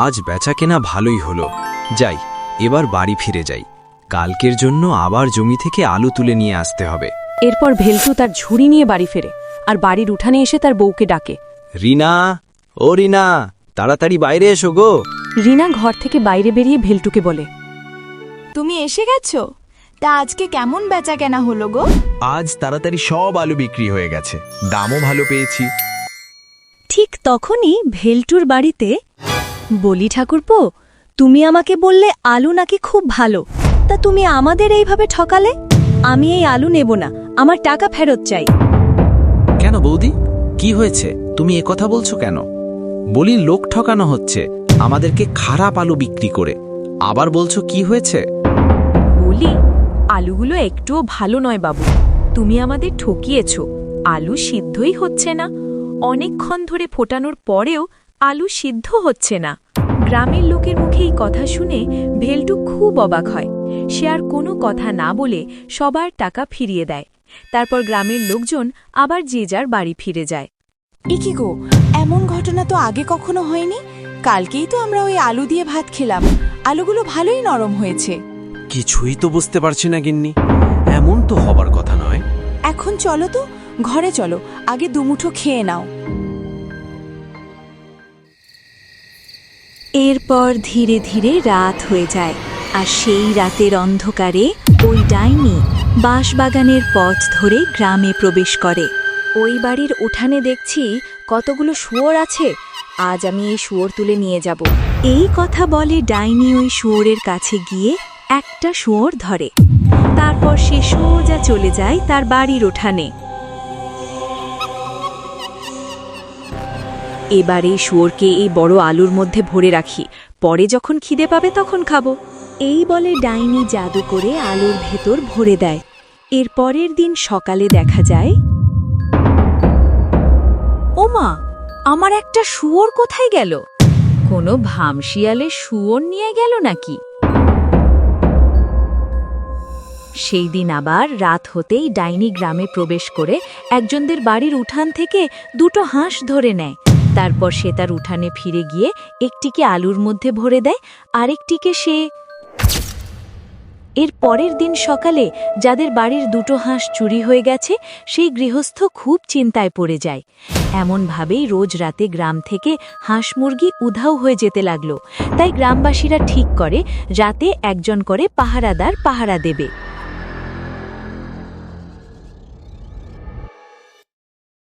আজ বেচা কেনা ভালোই হলো। যাই, এবার বাড়ি ফিরে যাই। কালকের জন্য আবার জমি থেকে আলু তুলে নিয়ে আসতে হবে। এরপর ভেলটু তার ঝুড়ি নিয়ে বাড়ি ফেরে আর বাড়ির উঠানে এসে তার বউকে ডাকে। রিনা, ও রিনা, তাড়াতাড়ি বাইরে এসো গো। রিনা ঘর থেকে বাইরে বেরিয়ে ভেলটুকে বলে, তুমি এসে গেছো? তা আজকে কেমন বেচা কেনা হলো গো? আজ তাড়াতাড়ি সব আলু বিক্রি হয়ে গেছে, দামও ভালো পেয়েছি। ঠিক তখনই ভেলটুর বাড়িতে, বলি ঠাকুরপো, তুমি আমাকে বললে আলু নাকি খুব ভালো, তা তুমি আমাদের এইভাবে ঠকালে। আমি এই আলু নেব না, আমার টাকা ফেরত চাই। কেন বৌদি, কি হয়েছে? তুমি কথা বলছো কেন? বলি লোক ঠকানো হচ্ছে আমাদেরকে খারাপ আলু বিক্রি করে, আবার বলছো কি হয়েছে? বলি, আলুগুলো একটুও ভালো নয় বাবু, তুমি আমাদের ঠকিয়েছ। আলু সিদ্ধই হচ্ছে না, অনেকক্ষণ ধরে ফোটানোর পরেও আলু সিদ্ধ হচ্ছে না। গ্রামের লোকের মুখে এই কথা শুনে ভেলটু খুব অবাক হয়। সে আর কোনো কথা না বলে সবার টাকা ফিরিয়ে দেয়। তারপর গ্রামের লোকজন আবার যে যার বাড়ি ফিরে যায়। কি গো, এমন ঘটনা তো আগে কখনো হয়নি। কালকেই তো আমরা ওই আলু দিয়ে ভাত খেলাম, আলুগুলো ভালোই নরম হয়েছে। কিছুই তো বুঝতে পারছি না গিন্নি, এমন তো হবার কথা নয়। এখন চলো তো, ঘরে চলো, আগে দুমুঠো খেয়ে নাও। এরপর ধীরে ধীরে রাত হয়ে যায়, আর সেই রাতের অন্ধকারে ওই ডাইনি বাঁশবাগানের পথ ধরে গ্রামে প্রবেশ করে। ওই বাড়ির উঠানে দেখছি কতগুলো শুয়োর আছে, আজ আমি এই শুয়োর তুলে নিয়ে যাব। এই কথা বলে ডাইনি ওই শুয়োরের কাছে গিয়ে একটা শুয়োর ধরে। তারপর সে সোজা চলে যায় তার বাড়ির উঠানে। এবার এই শুয়োরকে এই বড় আলুর মধ্যে ভরে রাখি, পরে যখন খিদে পাবে তখন খাবো। এই বলে ডাইনি জাদু করে আলুর ভেতর ভরে দেয়। এর পরের দিন সকালে দেখা যায়, ওমা, আমার একটা শুয়োর কোথায় গেল? কোনো ভামশিয়ালে শুয়োর নিয়ে গেল নাকি? সেই দিন আবার রাত হতেই ডাইনি গ্রামে প্রবেশ করে একজনদের বাড়ির উঠান থেকে দুটো হাঁস ধরে নেয়। তারপর সে তার উঠানে ফিরে গিয়ে একটিকে আলুর মধ্যে ভরে দেয়, আরেকটিকে সে। এর পরের দিন সকালে যাদের বাড়ির দুটো হাঁস চুরি হয়ে গেছে, সেই গৃহস্থ খুব চিন্তায় পড়ে যায়। এমনভাবেই রোজ রাতে গ্রাম থেকে হাঁস মুরগি উধাও হয়ে যেতে লাগলো। তাই গ্রামবাসীরা ঠিক করে রাতে একজন করে পাহারাদার পাহারা দেবে।